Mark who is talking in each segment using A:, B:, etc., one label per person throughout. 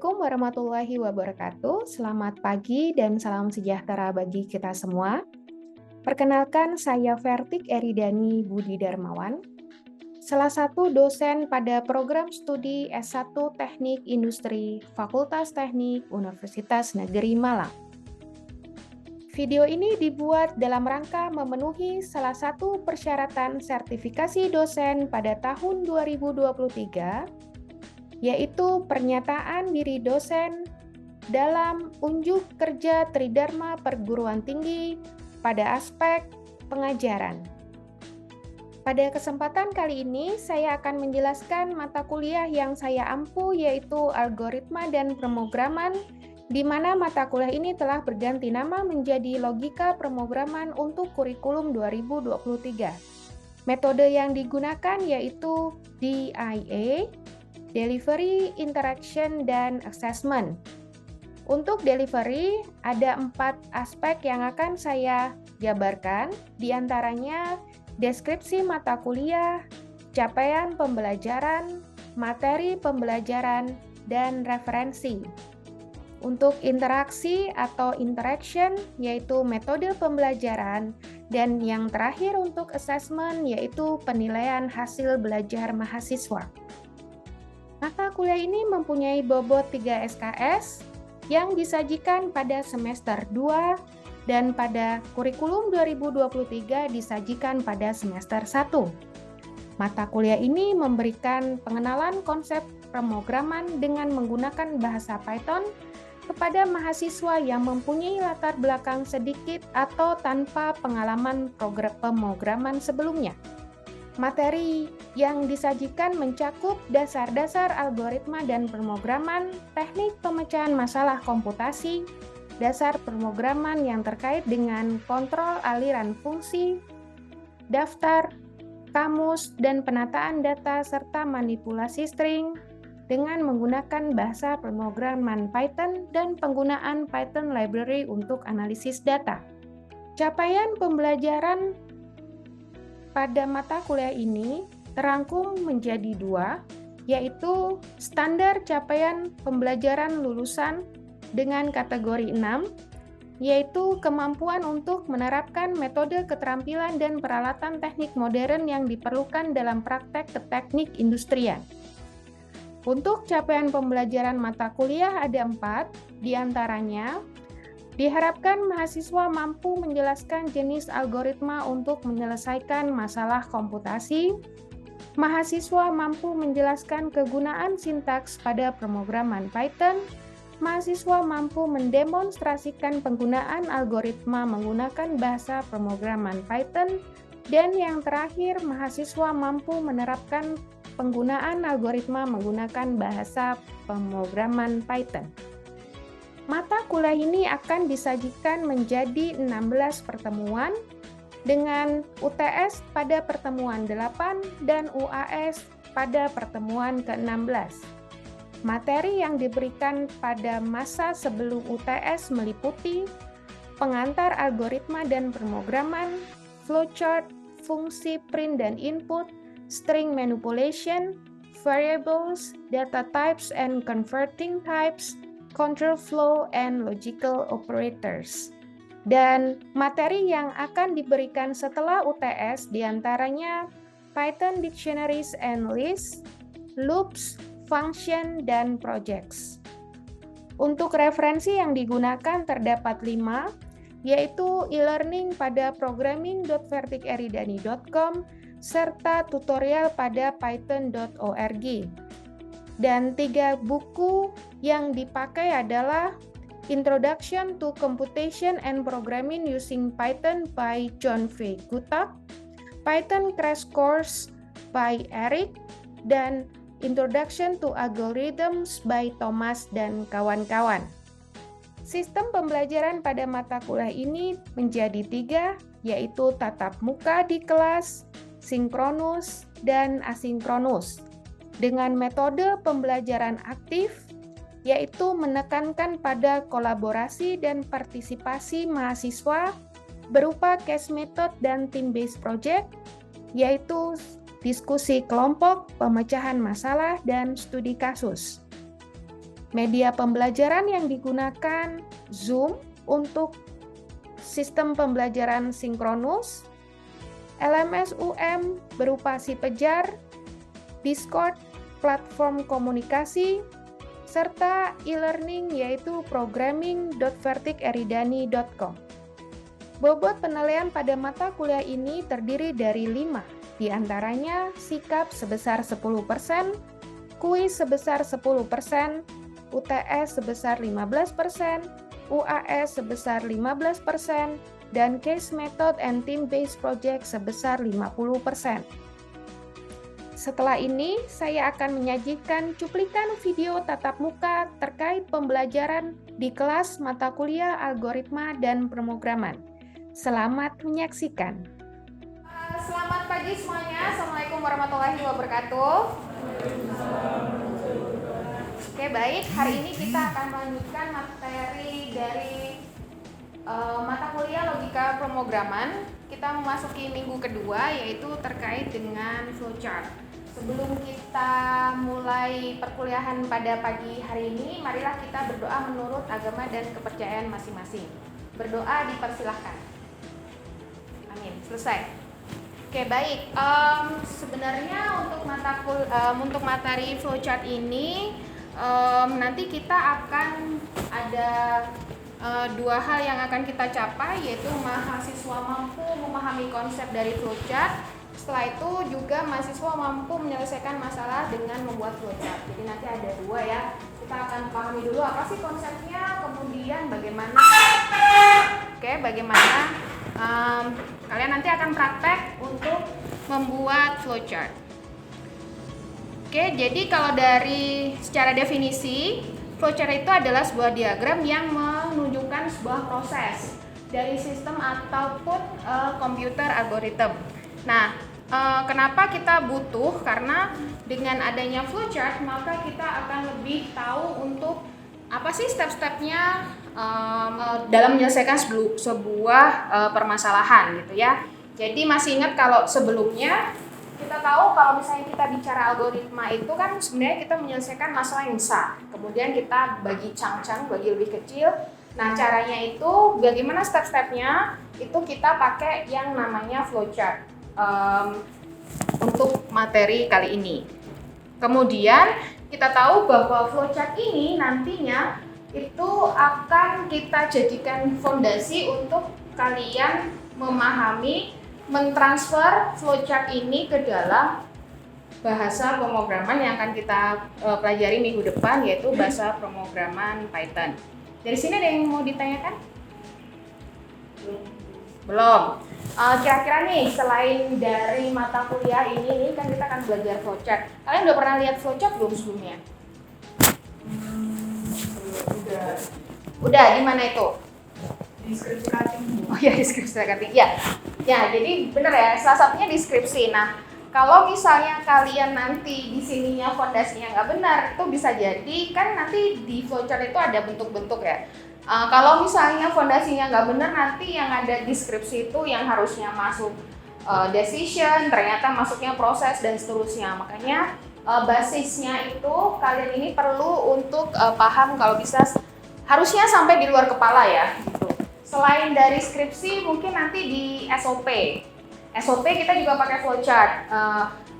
A: Assalamualaikum warahmatullahi wabarakatuh. Selamat pagi dan salam sejahtera bagi kita semua. Perkenalkan, saya Vertik Eridani Budi Darmawan, salah satu dosen pada program studi S1 Teknik Industri Fakultas Teknik Universitas Negeri Malang. Video ini dibuat dalam rangka memenuhi salah satu persyaratan sertifikasi dosen pada tahun 2023, yaitu pernyataan diri dosen dalam unjuk kerja Tridharma Perguruan Tinggi pada aspek pengajaran. Pada kesempatan kali ini, saya akan menjelaskan mata kuliah yang saya ampu, yaitu Algoritma dan Pemrograman, di mana mata kuliah ini telah berganti nama menjadi Logika Pemrograman untuk kurikulum 2023. Metode yang digunakan yaitu DIA, Delivery, Interaction, dan Assessment. Untuk delivery, ada 4 aspek yang akan saya jabarkan, diantaranya deskripsi mata kuliah, capaian pembelajaran, materi pembelajaran, dan referensi. Untuk interaksi atau interaction, yaitu metode pembelajaran, dan yang terakhir untuk assessment, yaitu penilaian hasil belajar mahasiswa. Mata kuliah ini mempunyai bobot 3 SKS yang disajikan pada semester 2 dan pada kurikulum 2023 disajikan pada semester 1. Mata kuliah ini memberikan pengenalan konsep pemrograman dengan menggunakan bahasa Python kepada mahasiswa yang mempunyai latar belakang sedikit atau tanpa pengalaman program pemrograman sebelumnya. Materi yang disajikan mencakup dasar-dasar algoritma dan pemrograman, teknik pemecahan masalah komputasi, dasar pemrograman yang terkait dengan kontrol aliran fungsi, daftar, kamus, dan penataan data serta manipulasi string dengan menggunakan bahasa pemrograman Python dan penggunaan Python library untuk analisis data. Capaian pembelajaran pada mata kuliah ini terangkum menjadi 2, yaitu standar capaian pembelajaran lulusan dengan kategori 6, yaitu kemampuan untuk menerapkan metode keterampilan dan peralatan teknik modern yang diperlukan dalam praktek teknik industrian. Untuk capaian pembelajaran mata kuliah ada 4, diantaranya diharapkan mahasiswa mampu menjelaskan jenis algoritma untuk menyelesaikan masalah komputasi. Mahasiswa mampu menjelaskan kegunaan sintaks pada pemrograman Python. Mahasiswa mampu mendemonstrasikan penggunaan algoritma menggunakan bahasa pemrograman Python. Dan yang terakhir, mahasiswa mampu menerapkan penggunaan algoritma menggunakan bahasa pemrograman Python. Mata kuliah ini akan disajikan menjadi 16 pertemuan dengan UTS pada pertemuan 8 dan UAS pada pertemuan ke-16. Materi yang diberikan pada masa sebelum UTS meliputi pengantar algoritma dan pemrograman, flowchart, fungsi print dan input, string manipulation, variables, data types and converting types, control flow, and logical operators. Dan materi yang akan diberikan setelah UTS diantaranya Python Dictionaries and Lists, Loops, Function, dan Projects. Untuk referensi yang digunakan terdapat 5, yaitu e-learning pada programming.vertikeridani.com serta tutorial pada python.org. Dan 3 buku yang dipakai adalah Introduction to Computation and Programming Using Python by John V. Gutak, Python Crash Course by Eric, dan Introduction to Algorithms by Thomas dan kawan-kawan. Sistem pembelajaran pada mata kuliah ini menjadi 3, yaitu tatap muka di kelas, sinkronus, dan asinkronus. Dengan metode pembelajaran aktif, yaitu menekankan pada kolaborasi dan partisipasi mahasiswa berupa case method dan team-based project, yaitu diskusi kelompok, pemecahan masalah, dan studi kasus. Media pembelajaran yang digunakan Zoom untuk sistem pembelajaran sinkronus, LMS UM berupa Sipejar, Discord, platform komunikasi, serta e-learning yaitu programming.vertikeridani.com. Bobot penilaian pada mata kuliah ini terdiri dari 5, diantaranya sikap sebesar 10%, kuis sebesar 10%, UTS sebesar 15%, UAS sebesar 15%, dan case method and team-based project sebesar 50%. Setelah ini, saya akan menyajikan cuplikan video tatap muka terkait pembelajaran di kelas mata kuliah algoritma dan pemrograman. Selamat menyaksikan. Selamat pagi semuanya. Assalamualaikum warahmatullahi wabarakatuh. Oke, baik. Hari ini kita akan melanjutkan materi dari mata kuliah logika pemrograman. Kita memasuki minggu kedua, yaitu terkait dengan flowchart. Sebelum kita mulai perkuliahan pada pagi hari ini, marilah kita berdoa menurut agama dan kepercayaan masing-masing. Berdoa dipersilahkan. Amin. Selesai. Oke, baik. Sebenarnya untuk materi flowchart ini nanti kita akan ada dua hal yang akan kita capai, yaitu mahasiswa mampu memahami konsep dari flowchart. Setelah itu juga mahasiswa mampu menyelesaikan masalah dengan membuat flowchart. Jadi nanti ada dua ya. Kita akan pahami dulu apa sih konsepnya, kemudian bagaimana kalian nanti akan praktek untuk membuat flowchart. Oke, jadi kalau dari secara definisi, flowchart itu adalah sebuah diagram yang menunjukkan sebuah proses dari sistem ataupun komputer algoritma. Nah, kenapa kita butuh? Karena dengan adanya flowchart, maka kita akan lebih tahu untuk apa sih step-stepnya dalam menyelesaikan sebuah permasalahan gitu ya. Jadi masih ingat kalau sebelumnya kita tahu kalau misalnya kita bicara algoritma itu kan sebenarnya kita menyelesaikan masalah yang besar. Kemudian kita bagi chunk-chunk, bagi lebih kecil. Nah, caranya itu bagaimana step-stepnya? Itu kita pakai yang namanya flowchart untuk materi kali ini. Kemudian kita tahu bahwa flowchart ini nantinya itu akan kita jadikan fondasi untuk kalian memahami, mentransfer flowchart ini ke dalam bahasa pemrograman yang akan kita pelajari minggu depan, yaitu bahasa pemrograman Python. Dari sini ada yang mau ditanyakan? Belum. Kira-kira nih, selain dari mata kuliah ini kan kita akan belajar flowchart. Kalian udah pernah lihat flowchart belum sebelumnya? Udah, di mana itu?
B: Deskripsi cutting.
A: Oh ya, deskripsi cutting. Ya, jadi bener ya, salah satunya deskripsi. Nah, kalau misalnya kalian nanti di sininya fondasinya nggak benar, itu bisa jadi kan nanti di flowchart itu ada bentuk-bentuk ya. Kalau misalnya fondasinya nggak benar, nanti yang ada deskripsi itu yang harusnya masuk decision, ternyata masuknya proses dan seterusnya. Makanya basisnya itu kalian ini perlu untuk paham kalau bisa harusnya sampai di luar kepala ya. Gitu. Selain dari skripsi, mungkin nanti di SOP. SOP kita juga pakai flowchart.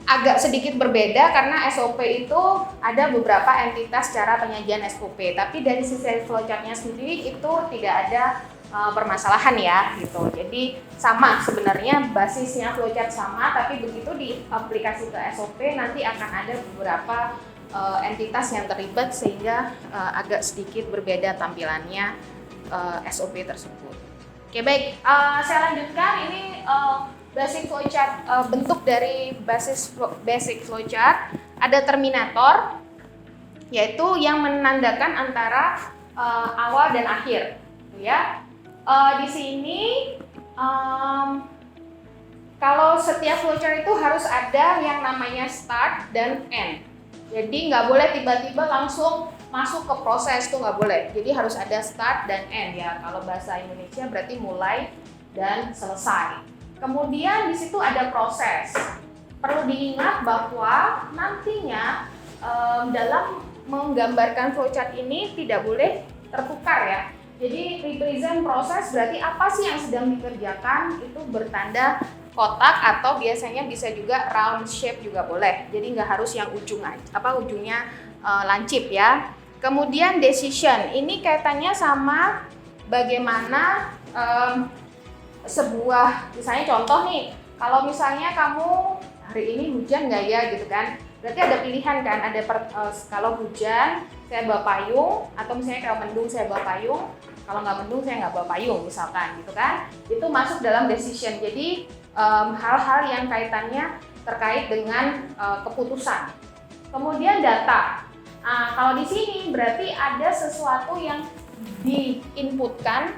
A: Agak sedikit berbeda karena SOP itu ada beberapa entitas cara penyajian SOP. Tapi dari sisi flowchartnya sendiri itu tidak ada permasalahan ya, gitu. Jadi sama sebenarnya basisnya flowchart sama, tapi begitu diaplikasi ke SOP nanti akan ada beberapa entitas yang terlibat sehingga agak sedikit berbeda tampilannya SOP tersebut. Oke, baik, saya lanjutkan. Ini basic flowchart, bentuk dari basic flowchart. Ada terminator, yaitu yang menandakan antara awal dan akhir, ya. Di sini kalau setiap flowchart itu harus ada yang namanya start dan end. Jadi nggak boleh tiba-tiba langsung masuk ke proses, itu nggak boleh. Jadi harus ada start dan end ya. Kalau bahasa Indonesia berarti mulai dan selesai. Kemudian di situ ada proses. Perlu diingat bahwa nantinya dalam menggambarkan flowchart ini tidak boleh tertukar ya. Jadi represent proses berarti apa sih yang sedang dikerjakan itu bertanda kotak atau biasanya bisa juga round shape juga boleh. Jadi nggak harus yang ujungnya lancip ya. Kemudian decision ini kaitannya sama bagaimana sebuah misalnya contoh nih, kalau misalnya kamu hari ini hujan nggak ya gitu kan? Berarti ada pilihan kan, ada kalau hujan saya bawa payung atau misalnya kalau mendung saya bawa payung. Kalau nggak mendung saya nggak bawa payung misalkan gitu kan, itu masuk dalam decision. Jadi hal-hal yang kaitannya terkait dengan keputusan. Kemudian data. Kalau di sini berarti ada sesuatu yang diinputkan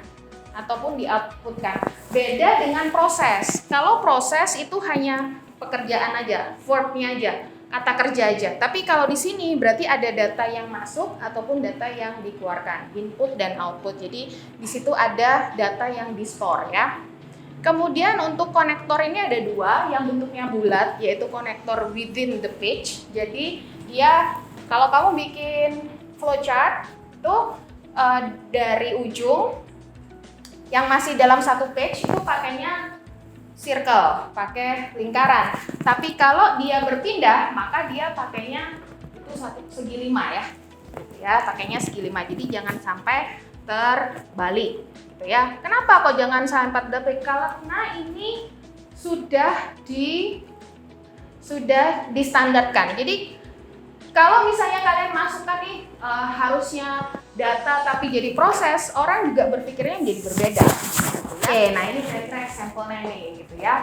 A: ataupun di-outputkan. Beda dengan proses. Kalau proses itu hanya pekerjaan aja, verb-nya aja, kata kerja aja. Tapi kalau di sini berarti ada data yang masuk ataupun data yang dikeluarkan, input dan output. Jadi di situ ada data yang di-store ya. Kemudian untuk konektor ini ada dua yang bentuknya bulat, yaitu konektor within the page. Jadi dia kalau kamu bikin flowchart tuh dari ujung yang masih dalam satu page itu pakainya circle, pakai lingkaran. Tapi kalau dia berpindah, maka dia pakainya itu segi 5 ya. Gitu ya, pakainya segi 5. Jadi jangan sampai terbalik gitu ya. Kenapa kok jangan sampai terbalik? Karena ini sudah distandarkan. Jadi kalau misalnya kalian masukkan nih harusnya data tapi jadi proses, orang juga berpikirnya jadi berbeda. Oke, nah ini kira-kira sampelnya nih gitu ya.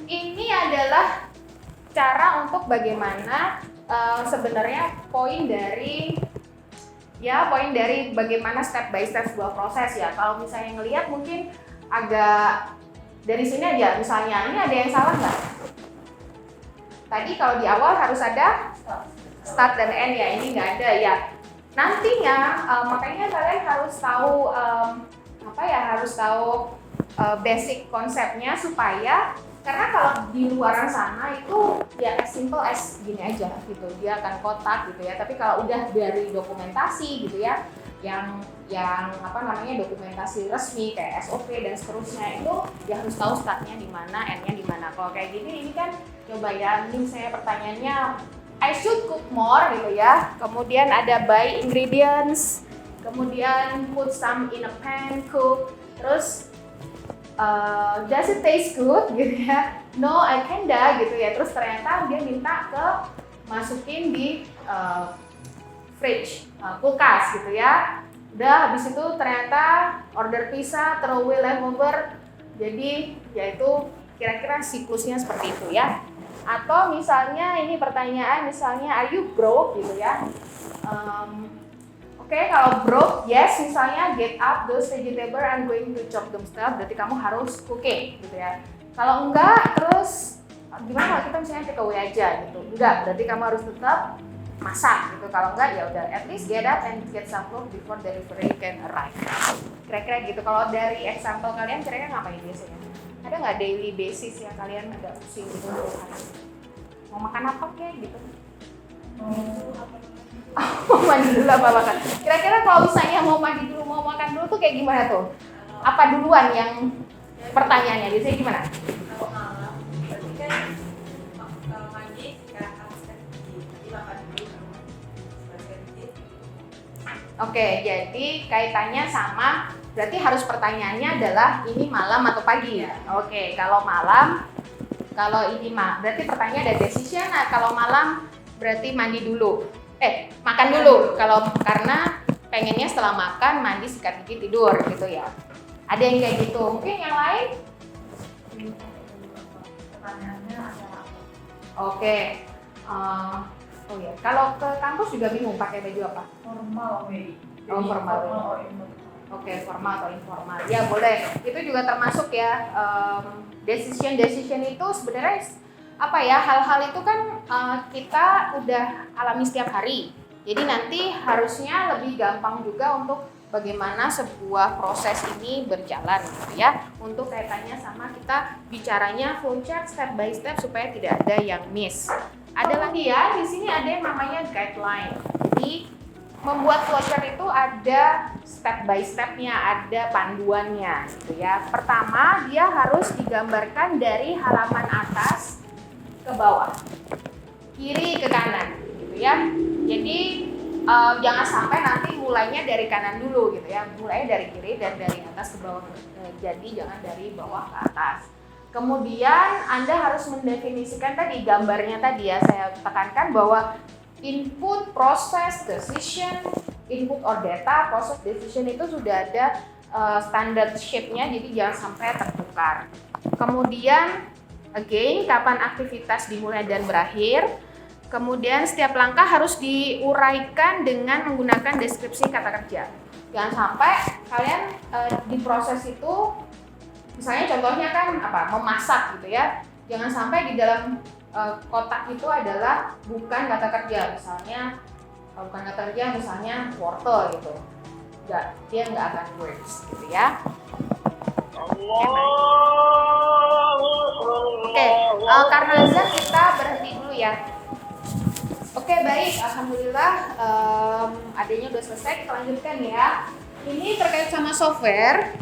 A: Ini adalah cara untuk bagaimana sebenarnya poin dari bagaimana step by step sebuah proses ya. Kalau misalnya ngelihat mungkin agak dari sini aja, misalnya ini ada yang salah nggak? Tadi kalau di awal harus ada start dan end ya, ini nggak ada ya. Nantinya makanya kalian harus tahu basic konsepnya supaya, karena kalau di luaran sana itu ya as simple as gini aja gitu, dia akan kotak gitu ya. Tapi kalau udah dari dokumentasi gitu ya, yang dokumentasi resmi kayak SOP dan seterusnya, itu ya harus tahu startnya di mana, endnya di mana. Kalau kayak gini ini kan coba ya, ini saya pertanyaannya I should cook more gitu ya. Kemudian ada buy ingredients, kemudian put some in a pan, cook. Terus does it taste good gitu ya? No, I kinda gitu ya. Terus ternyata dia minta masukin di fridge, kulkas gitu ya. Udah habis itu ternyata order pizza, throw away leftover. Jadi yaitu kira-kira siklusnya seperti itu ya. Atau misalnya ini pertanyaan misalnya are you broke gitu ya. Oke, kalau broke, yes, misalnya get up those vegetable and going to chop them stuff, berarti kamu harus cooking gitu ya. Kalau enggak, terus gimana kalau kita misalnya take away aja gitu. Enggak, berarti kamu harus tetap masak gitu. Kalau enggak ya udah, at least get up and get some food before delivery can arrive. Kira-kira gitu. Kalau dari example kalian kira-kira ngapain biasanya? Ada nggak daily basis yang kalian agak pusing gitu? Mau makan apa kayak gitu? Mau mandi dulu apa makan? Kira-kira kalau misalnya mau mandi dulu, mau makan dulu tuh kayak gimana tuh? Apa duluan yang pertanyaannya? Biasanya gimana?
B: Kalau malam, berarti kan mandi sekarang harus jadi makan dulu
A: Oke, jadi kaitannya sama, berarti harus pertanyaannya adalah ini malam atau pagi?
B: Ya.
A: Oke, kalau malam, kalau ini berarti pertanyaan ada decision. Nah, kalau malam berarti mandi dulu. Makan dulu. Kalau karena pengennya setelah makan mandi, sikat gigi, tidur gitu ya. Ada yang kayak gitu. Mungkin yang lain?
B: pertanyaannya adalah
A: Oke. Oh ya, kalau ke kampus juga bingung pakai baju apa?
B: formal maybe.
A: Oh, formal.
B: or informal.
A: Oke, formal atau informal. Ya boleh. Itu juga termasuk ya. Decision itu sebenarnya apa ya, hal-hal itu kan kita udah alami setiap hari. Jadi nanti harusnya lebih gampang juga untuk bagaimana sebuah proses ini berjalan gitu ya. Untuk kaitannya sama kita bicaranya flowchart step by step supaya tidak ada yang miss. Ada lagi ya, di sini ada yang namanya guideline. Jadi membuat flowchart itu ada step by stepnya, ada panduannya gitu ya. Pertama, dia harus digambarkan dari halaman atas ke bawah, kiri ke kanan gitu ya. Jadi jangan sampai nanti mulainya dari kanan dulu gitu ya, mulai dari kiri dan dari atas ke bawah. Jadi jangan dari bawah ke atas. Kemudian Anda harus mendefinisikan tadi gambarnya tadi ya, saya tekankan bahwa input, process, decision, input or data, process, decision itu sudah ada standard shape-nya, jadi jangan sampai tertukar. Kemudian again, kapan aktivitas dimulai dan berakhir. Kemudian setiap langkah harus diuraikan dengan menggunakan deskripsi kata kerja. Jangan sampai kalian di proses itu, misalnya contohnya kan memasak gitu ya, jangan sampai di dalam kotak itu adalah bukan kata kerja, misalnya bukan kata kerja, misalnya wortel gitu, dia nggak akan works gitu ya. Oke, karena azan kita berhenti dulu ya. Oke, baik, alhamdulillah adanya udah selesai, kita lanjutkan ya. Ini terkait sama software.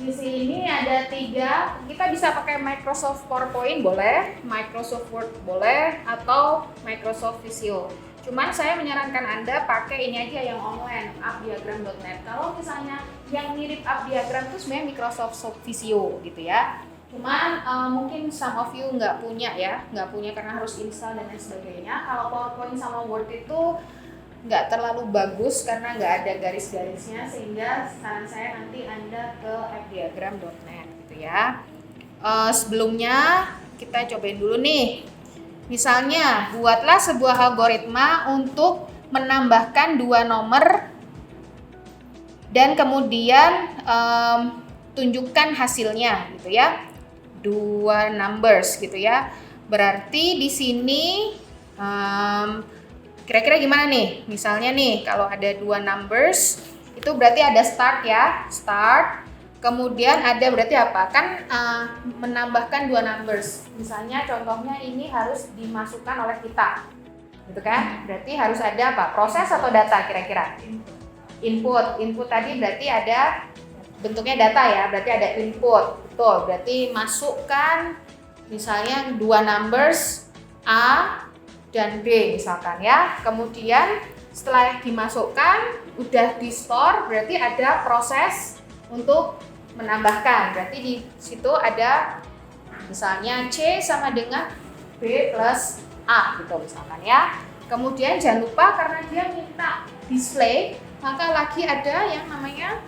A: Di sini ada 3, kita bisa pakai Microsoft PowerPoint boleh, Microsoft Word boleh, atau Microsoft Visio. Cuman saya menyarankan Anda pakai ini aja yang online, appdiagram.net. Kalau misalnya yang mirip appdiagram itu sebenarnya Microsoft Visio gitu ya. Cuman mungkin some of you nggak punya karena harus install dan lain sebagainya. Kalau PowerPoint sama Word itu nggak terlalu bagus karena nggak ada garis-garisnya, sehingga saran saya nanti Anda ke appdiagram.net gitu ya. Sebelumnya kita cobain dulu nih. Misalnya, buatlah sebuah algoritma untuk menambahkan 2 nomor dan kemudian tunjukkan hasilnya gitu ya. 2 numbers gitu ya. Berarti di sini kira-kira gimana nih? Misalnya nih, kalau ada 2 numbers, itu berarti ada start ya, start. Kemudian ada berarti apa? Kan menambahkan 2 numbers. Misalnya contohnya ini harus dimasukkan oleh kita, gitu kan? Berarti harus ada apa? Proses atau data kira-kira? Input. Input tadi berarti ada bentuknya data ya, berarti ada input. Betul, berarti masukkan misalnya 2 numbers A dan B misalkan ya. Kemudian setelah dimasukkan, udah di store, berarti ada proses untuk menambahkan. Berarti di situ ada misalnya C sama dengan B plus A gitu misalkan ya. Kemudian jangan lupa karena dia minta display, maka lagi ada yang namanya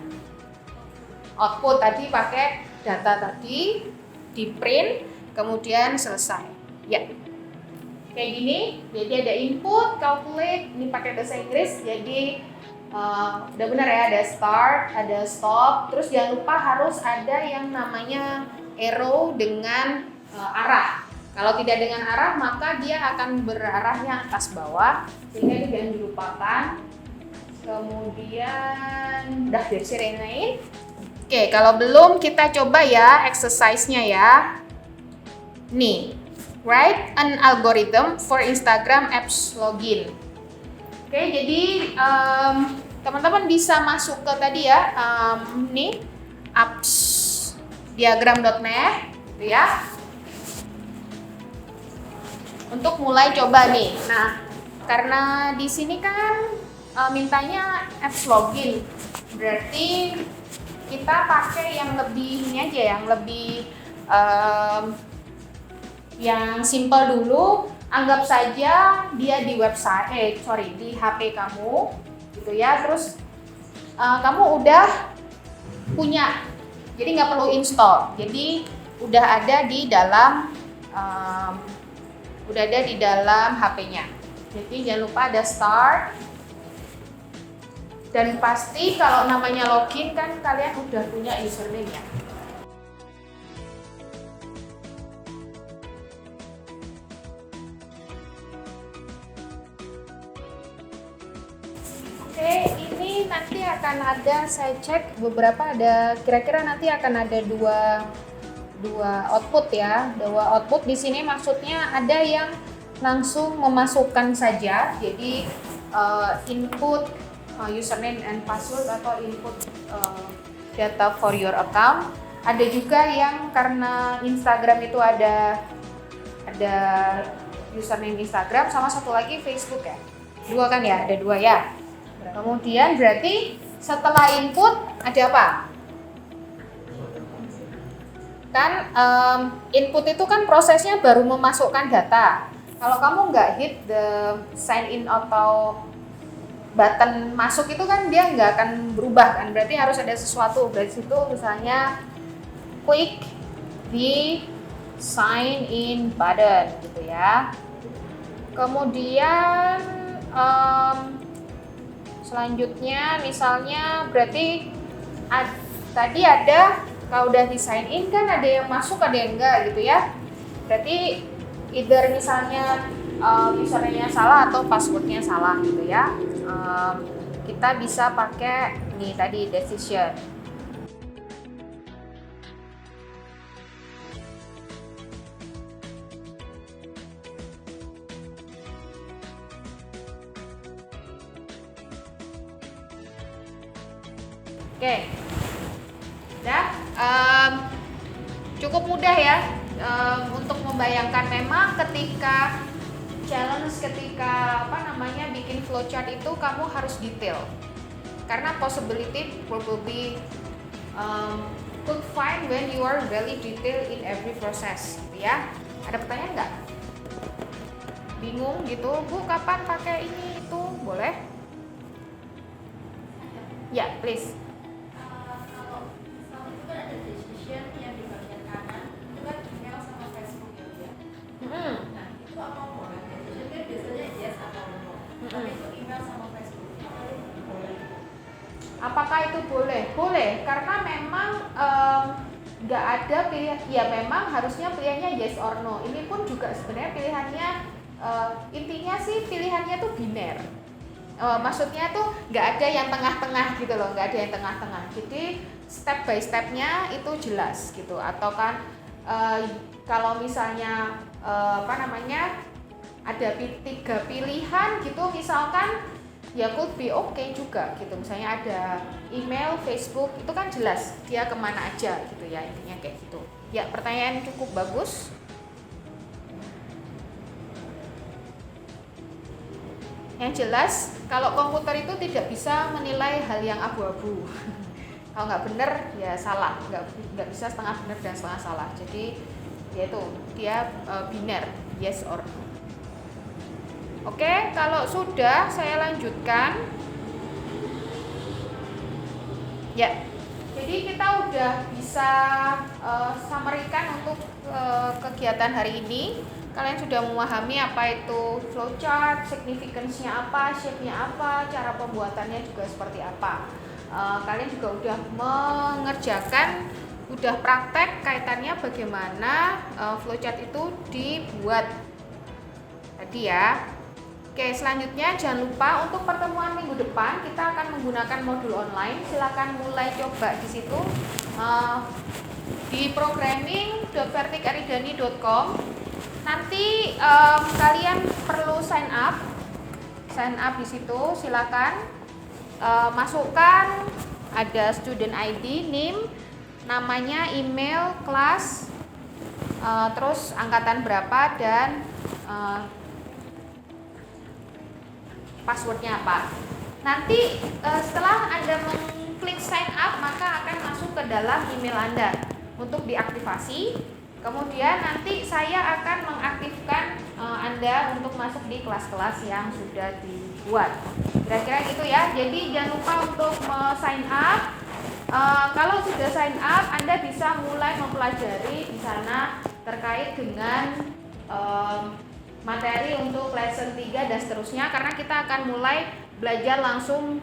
A: output. Tadi pakai data tadi, di print, kemudian selesai ya. Kayak gini, jadi ada input, calculate, ini pakai bahasa Inggris, jadi udah benar ya, ada start, ada stop, terus jangan lupa harus ada yang namanya arrow dengan arah. Kalau tidak dengan arah, maka dia akan berarahnya atas bawah, sehingga ini jangan dilupakan. Kemudian, udah diserain. Oke, kalau belum kita coba ya exercise-nya ya. Nih. Write an algorithm for Instagram apps login. Oke, jadi teman-teman bisa masuk ke tadi ya, nih appsdiagram.net, gitu ya. Untuk mulai coba nih. Nah, karena di sini kan mintanya apps login, berarti kita pakai yang lebih ini aja, yang lebih yang simple dulu. Anggap saja dia di website, di HP kamu gitu ya. Terus kamu udah punya, jadi nggak perlu install, jadi udah ada di dalam HP-nya. Jadi jangan lupa ada start, dan pasti kalau namanya login kan kalian udah punya username ya. Oke, ini nanti akan ada, saya cek beberapa, ada kira-kira nanti akan ada dua output ya. Dua output di sini maksudnya ada yang langsung memasukkan saja, jadi input username and password atau input data for your account. Ada juga yang karena Instagram itu ada username Instagram sama satu lagi Facebook ya. Dua kan ya, ada dua ya. Kemudian berarti setelah input ada apa? Kan input itu kan prosesnya baru memasukkan data. Kalau kamu nggak hit the sign in atau button masuk itu kan dia nggak akan berubah kan, berarti harus ada sesuatu. Dari situ misalnya klik di sign in button gitu ya. Kemudian selanjutnya misalnya berarti tadi ada, kalau udah di sign in kan ada yang masuk ada yang enggak gitu ya. Berarti either misalnya username-nya salah atau passwordnya salah gitu ya. Kita bisa pakai ini tadi decision. Oke, udah cukup mudah ya untuk membayangkan. Memang ketika challenge, ketika bikin flowchart itu kamu harus detail, karena possibility probably could find when you are really detail in every process gitu ya. Ada pertanyaan nggak? Bingung gitu, Bu kapan pakai ini itu? Boleh? Ya, please. Apakah itu boleh? Boleh, karena memang nggak ada pilihan. Ya memang harusnya pilihannya yes or no. Ini pun juga sebenarnya pilihannya intinya sih pilihannya tuh biner. Maksudnya tuh nggak ada yang tengah-tengah gitu loh, nggak ada yang tengah-tengah. Jadi step by stepnya itu jelas gitu. Atau kan kalau misalnya ada 3 pilihan gitu misalkan, ya could be okay juga gitu. Misalnya ada email, Facebook, itu kan jelas dia kemana aja gitu ya, intinya kayak gitu. Ya, pertanyaan cukup bagus. Yang jelas kalau komputer itu tidak bisa menilai hal yang abu-abu. Kalau nggak benar ya salah, nggak bisa setengah benar dan setengah salah. Jadi yaitu dia biner, yes or no. Oke, kalau sudah saya lanjutkan. Ya, jadi kita udah bisa summary-kan untuk kegiatan hari ini. Kalian sudah memahami apa itu flowchart, significance-nya apa, shape-nya apa, cara pembuatannya juga seperti apa. Kalian juga udah mengerjakan, udah praktek kaitannya bagaimana flowchart itu dibuat tadi ya. Oke, selanjutnya jangan lupa untuk pertemuan minggu depan kita akan menggunakan modul online. Silakan mulai coba di situ di programming.vertikaridani.com. Nanti kalian perlu sign up di situ. Silakan masukkan, ada student ID, name, namanya, email, kelas, terus angkatan berapa dan passwordnya apa. Nanti setelah Anda mengklik sign up, maka akan masuk ke dalam email Anda untuk diaktifasi. Kemudian nanti saya akan mengaktifkan Anda untuk masuk di kelas-kelas yang sudah dibuat. Kira-kira gitu ya. Jadi jangan lupa untuk sign up. Kalau sudah sign up, Anda bisa mulai mempelajari di sana terkait dengan materi untuk lesson 3 dan seterusnya, karena kita akan mulai belajar langsung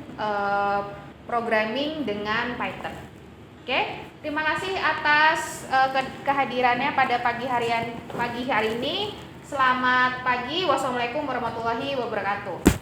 A: programming dengan Python. Oke, terima kasih atas kehadirannya pada pagi hari ini. Selamat pagi, wassalamualaikum warahmatullahi wabarakatuh.